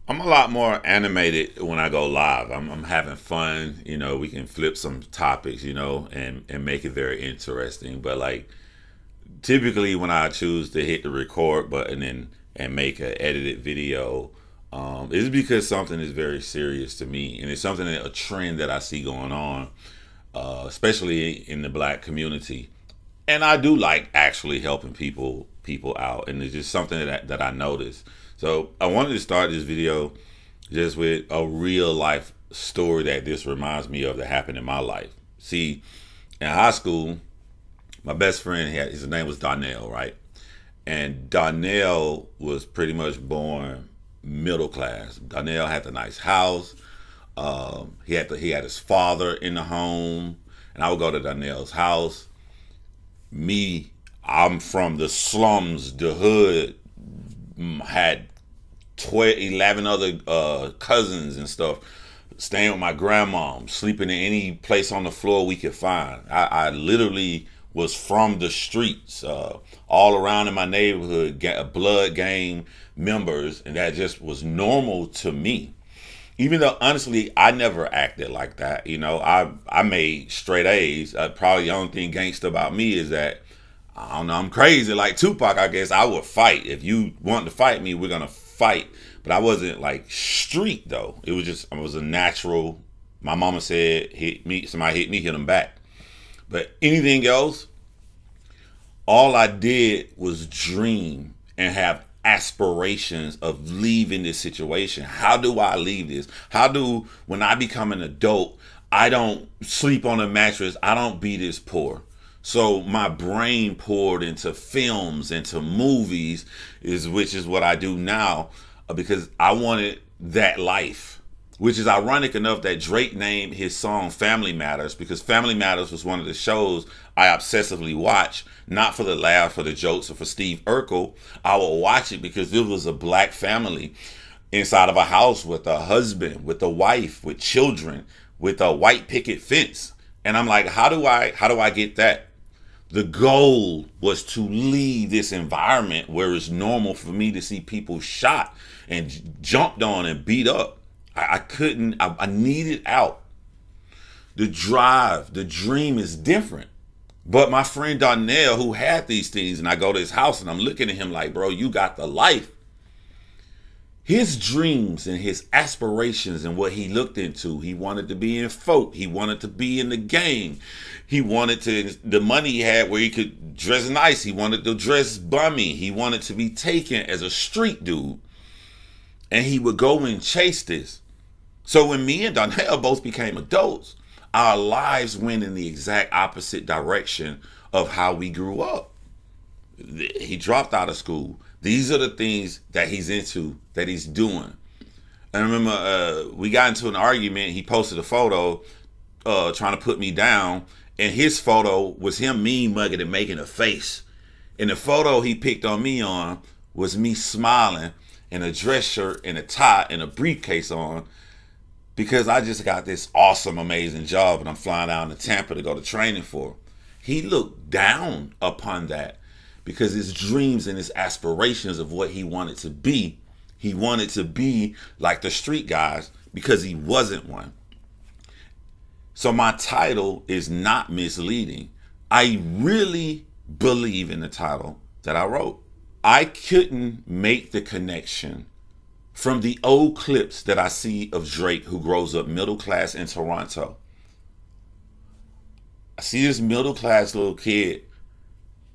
I'm a lot more animated when I go live. I'm having fun. We can flip some topics, and make it very interesting. But like typically when I choose to hit the record button and make an edited video, it's because something is very serious to me, and it's something a trend that I see going on, especially in the black community. And I do like actually helping people out, and it's just something that I noticed. So I wanted to start this video just with a real life story that this reminds me of that happened in my life. See, in high school, my best friend his name was Donnell, right? And Donnell was pretty much born middle class. Donnell had a nice house. He had his father in the home, and I would go to Donnell's house. Me, I'm from the slums, the hood. Had 12, 11 other cousins and stuff, staying with my grandma, sleeping in any place on the floor we could find. I literally was from the streets, all around in my neighborhood, blood gang members, and that just was normal to me. Even though honestly, I never acted like that. I made straight A's. Probably the only thing gangster about me is that I don't know, I'm crazy like Tupac. I guess I would fight. If you want to fight me, we're gonna fight. But I wasn't like street though. I was a natural. My mama said, hit me, somebody hit me, hit them back. But anything else, all I did was dream and have aspirations of leaving this situation. How do I leave this? When I become an adult, I don't sleep on a mattress, I don't be this poor. So my brain poured into films, into movies, which is what I do now, because I wanted that life. Which is ironic enough that Drake named his song Family Matters, because Family Matters was one of the shows I obsessively watched, not for the laugh, for the jokes, or for Steve Urkel. I would watch it because it was a black family inside of a house with a husband, with a wife, with children, with a white picket fence. And I'm like, how do I get that? The goal was to leave this environment where it's normal for me to see people shot and jumped on and beat up. I couldn't, I needed out. The drive, the dream is different. But my friend Donnell, who had these things, and I go to his house and I'm looking at him like, bro, you got the life. His dreams and his aspirations and what he looked into, he wanted to be in folk. He wanted to be in the game. He wanted the money he had where he could dress nice. He wanted to dress bummy. He wanted to be taken as a street dude. And he would go and chase this. So when me and Donnell both became adults, our lives went in the exact opposite direction of how we grew up. He dropped out of school. These are the things that he's into, that he's doing. And I remember we got into an argument. He posted a photo trying to put me down. And his photo was him mean mugging and making a face. And the photo he picked on me on was me smiling in a dress shirt and a tie and a briefcase on, because I just got this awesome, amazing job and I'm flying down to Tampa to go to training for. He looked down upon that because his dreams and his aspirations of what he wanted to be like the street guys, because he wasn't one. So my title is not misleading. I really believe in the title that I wrote. I couldn't make the connection from the old clips that I see of Drake, who grows up middle class in Toronto. I see this middle class little kid,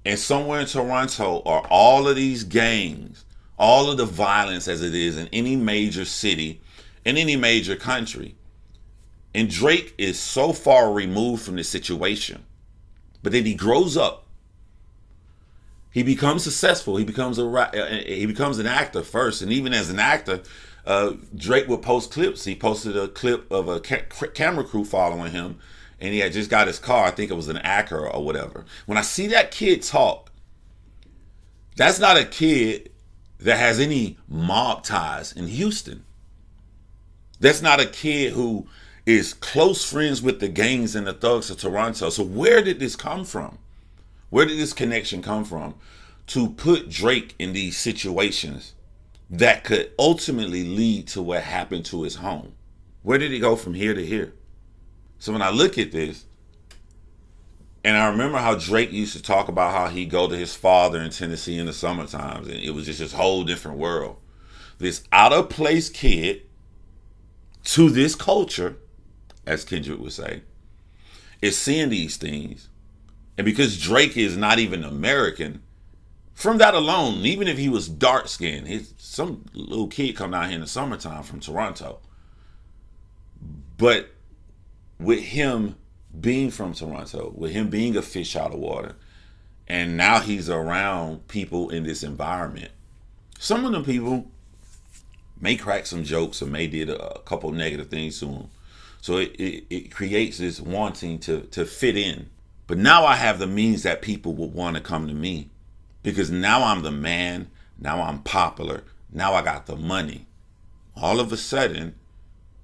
and somewhere in Toronto are all of these gangs, all of the violence as it is in any major city, in any major country. And Drake is so far removed from this situation. But then he grows up. He becomes successful. He becomes an actor first, and even as an actor, Drake would post clips. He posted a clip of a camera crew following him, and he had just got his car. I think it was an Acura or whatever. When I see that kid talk, that's not a kid that has any mob ties in Houston. That's not a kid who is close friends with the gangs and the thugs of Toronto. So where did this come from? Where did this connection come from to put Drake in these situations that could ultimately lead to what happened to his home. Where did he go from here to here? So when I look at this, and I remember how Drake used to talk about how he'd go to his father in Tennessee in the summertime, and it was just this whole different world. This out of place kid to this culture, as Kendrick would say, is seeing these things. And because Drake is not even American, from that alone, even if he was dark skinned, some little kid come down here in the summertime from Toronto. But with him being from Toronto, with him being a fish out of water, and now he's around people in this environment, some of the people may crack some jokes or may did a couple negative things to him. So it creates this wanting to fit in. But now I have the means that people would want to come to me, because now I'm the man, now I'm popular, now I got the money. All of a sudden,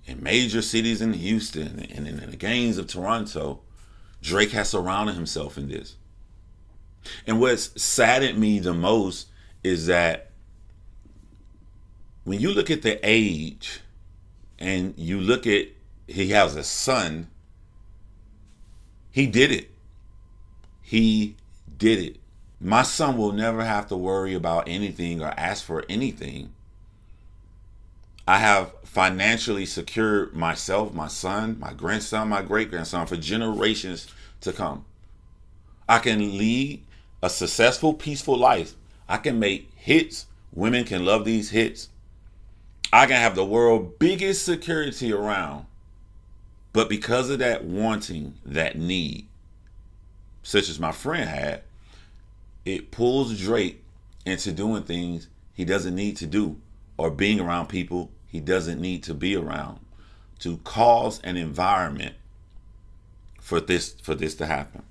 in major cities in Houston and in the gangs of Toronto, Drake has surrounded himself in this. And what's saddened me the most is that when you look at the age and you look at, he has a son, he did it. He did it. My son will never have to worry about anything or ask for anything. I have financially secured myself, my son, my grandson, my great-grandson for generations to come. I can lead a successful, peaceful life. I can make hits. Women can love these hits. I can have the world's biggest security around. But because of that wanting, that need, such as my friend had, it pulls Drake into doing things he doesn't need to do, or being around people he doesn't need to be around, to cause an environment for this to happen.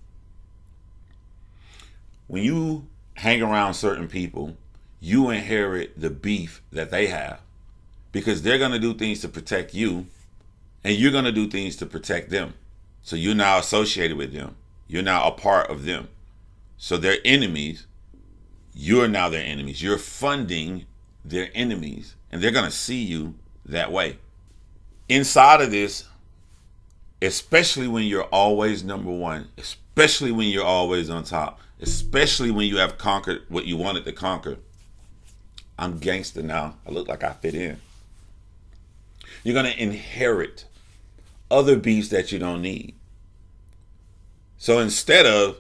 When you hang around certain people, you inherit the beef that they have, because they're going to do things to protect you, and you're going to do things to protect them. So you're now associated with them. You're now a part of them. So they're enemies. You're now their enemies. You're funding their enemies, and they're going to see you that way. Inside of this, especially when you're always number one, especially when you're always on top, especially when you have conquered what you wanted to conquer. I'm gangster now. I look like I fit in. You're going to inherit other beefs that you don't need. So instead of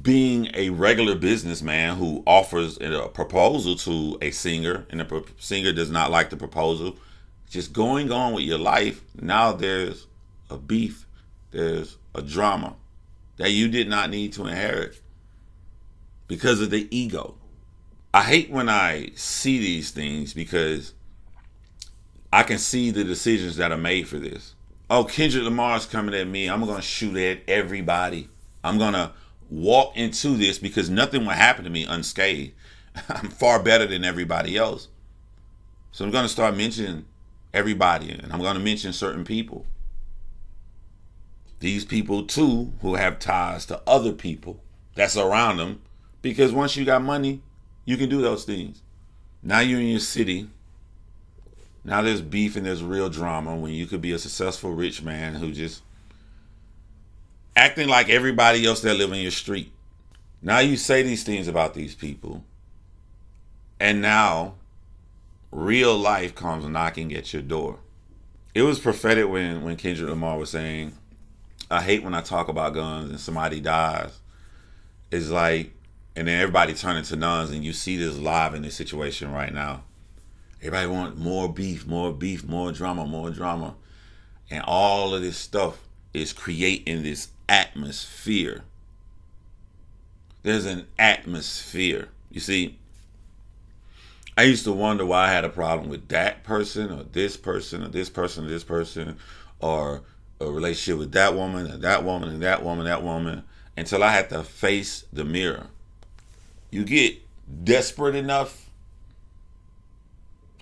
being a regular businessman who offers a proposal to a singer, and the singer does not like the proposal, just going on with your life, now there's a beef, there's a drama that you did not need to inherit because of the ego. I hate when I see these things, because I can see the decisions that are made for this. Oh, Kendrick Lamar's coming at me. I'm going to shoot at everybody. I'm going to walk into this because nothing will happen to me unscathed. I'm far better than everybody else. So I'm going to start mentioning everybody, and I'm going to mention certain people. These people too, who have ties to other people that's around them, because once you got money, you can do those things. Now you're in your city. Now there's beef and there's real drama when you could be a successful rich man who just acting like everybody else that live in your street. Now you say these things about these people, and now real life comes knocking at your door. It was prophetic when Kendrick Lamar was saying, I hate when I talk about guns and somebody dies. It's like, and then everybody turning to nuns, and you see this live in this situation right now. Everybody want more beef, more drama, more drama. And all of this stuff is creating this atmosphere. There's an atmosphere. You see, I used to wonder why I had a problem with that person or this person or this person or this person, or a relationship with that woman and that woman and that woman, that woman, until I had to face the mirror. You get desperate enough,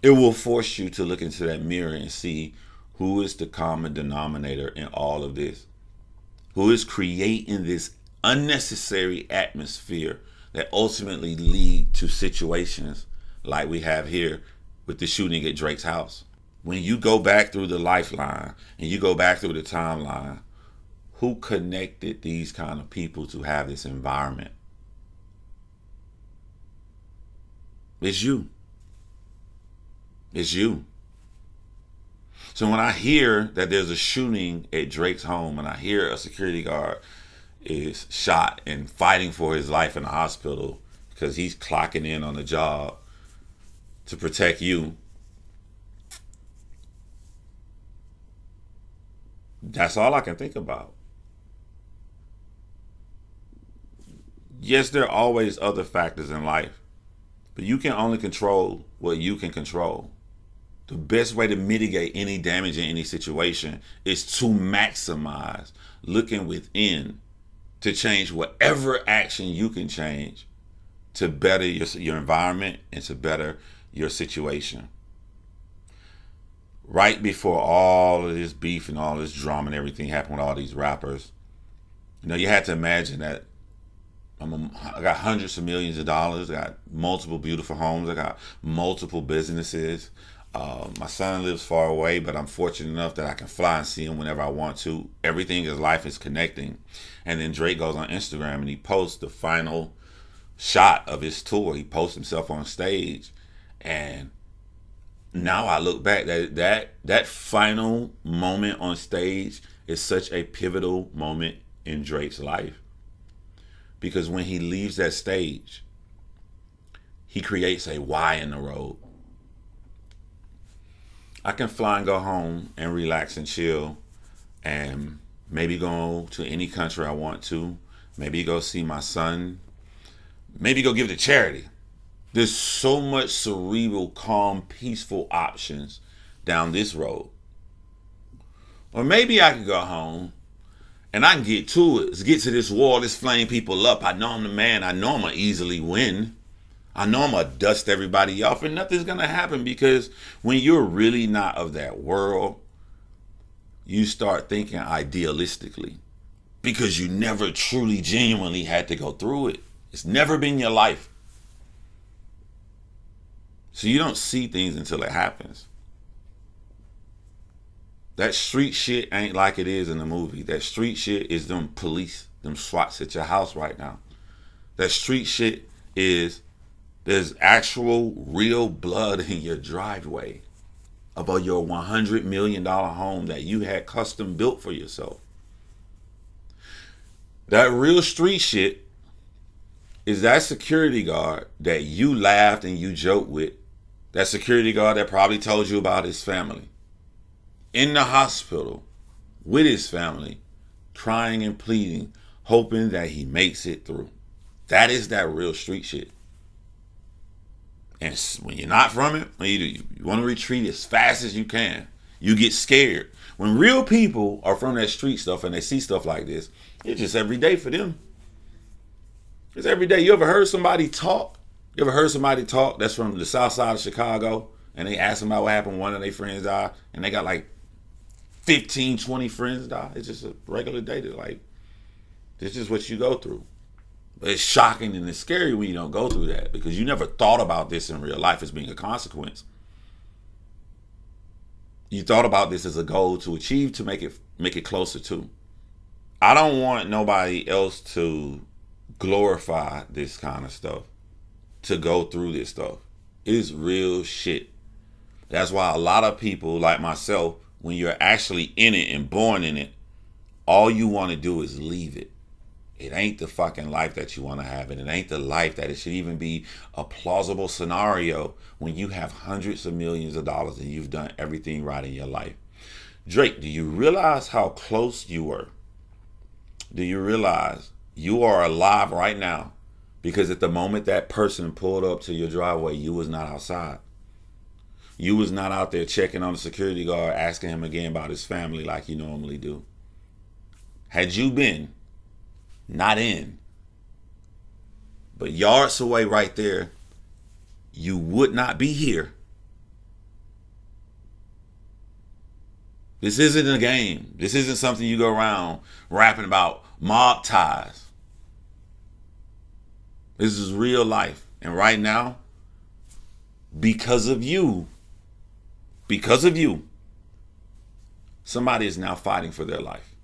it will force you to look into that mirror and see who is the common denominator in all of this. Who is creating this unnecessary atmosphere that ultimately lead to situations like we have here with the shooting at Drake's house. When you go back through the lifeline and you go back through the timeline, who connected these kind of people to have this environment? It's you. It's you. So when I hear that there's a shooting at Drake's home and I hear a security guard is shot and fighting for his life in the hospital because he's clocking in on the job to protect you, that's all I can think about. Yes, there are always other factors in life, but you can only control what you can control. The best way to mitigate any damage in any situation is to maximize looking within to change whatever action you can change to better your environment and to better your situation. Right before all of this beef and all this drama and everything happened with all these rappers, you know, you had to imagine that I got hundreds of millions of dollars, I got multiple beautiful homes, I got multiple businesses. My son lives far away, but I'm fortunate enough that I can fly and see him whenever I want to. Everything in life is connecting. And then Drake goes on Instagram and he posts the final shot of his tour. He posts himself on stage. And now I look back, that final moment on stage is such a pivotal moment in Drake's life. Because when he leaves that stage, he creates a Y in the road. I can fly and go home and relax and chill and maybe go to any country I want to. Maybe go see my son. Maybe go give to charity. There's so much cerebral, calm, peaceful options down this road. Or maybe I can go home and I can get to it. Let's get to this war. Let's flame people up. I know I'm the man. I know I'm going to easily win. I know I'm going to dust everybody off and nothing's going to happen, because when you're really not of that world, you start thinking idealistically because you never truly, genuinely had to go through it. It's never been your life. So you don't see things until it happens. That street shit ain't like it is in the movie. That street shit is them police, them SWATs at your house right now. That street shit is there's actual real blood in your driveway about your $100 million home that you had custom built for yourself. That real street shit is that security guard that you laughed and you joked with. That security guard that probably told you about his family. In the hospital with his family, crying and pleading, hoping that he makes it through. That is that real street shit. And when you're not from it, you want to retreat as fast as you can. You get scared. When real people are from that street stuff and they see stuff like this, it's just every day for them. It's every day. You ever heard somebody talk? You ever heard somebody talk that's from the south side of Chicago and they ask them about what happened, one of their friends died, and they got like 15, 20 friends die? It's just a regular day. Like, this is what you go through. But it's shocking and it's scary when you don't go through that, because you never thought about this in real life as being a consequence. You thought about this as a goal to achieve, to make it closer to. I don't want nobody else to glorify this kind of stuff, to go through this stuff. It's real shit. That's why a lot of people like myself, when you're actually in it and born in it, all you want to do is leave it. It ain't the fucking life that you want to have, and it ain't the life that it should even be a plausible scenario when you have hundreds of millions of dollars and you've done everything right in your life. Drake, do you realize how close you were? Do you realize you are alive right now? Because at the moment that person pulled up to your driveway, you was not outside. You was not out there checking on the security guard, asking him again about his family like you normally do. Had you been not in, but yards away right there, you would not be here. This isn't a game. This isn't something you go around rapping about mob ties. This is real life. And right now, because of you, somebody is now fighting for their life.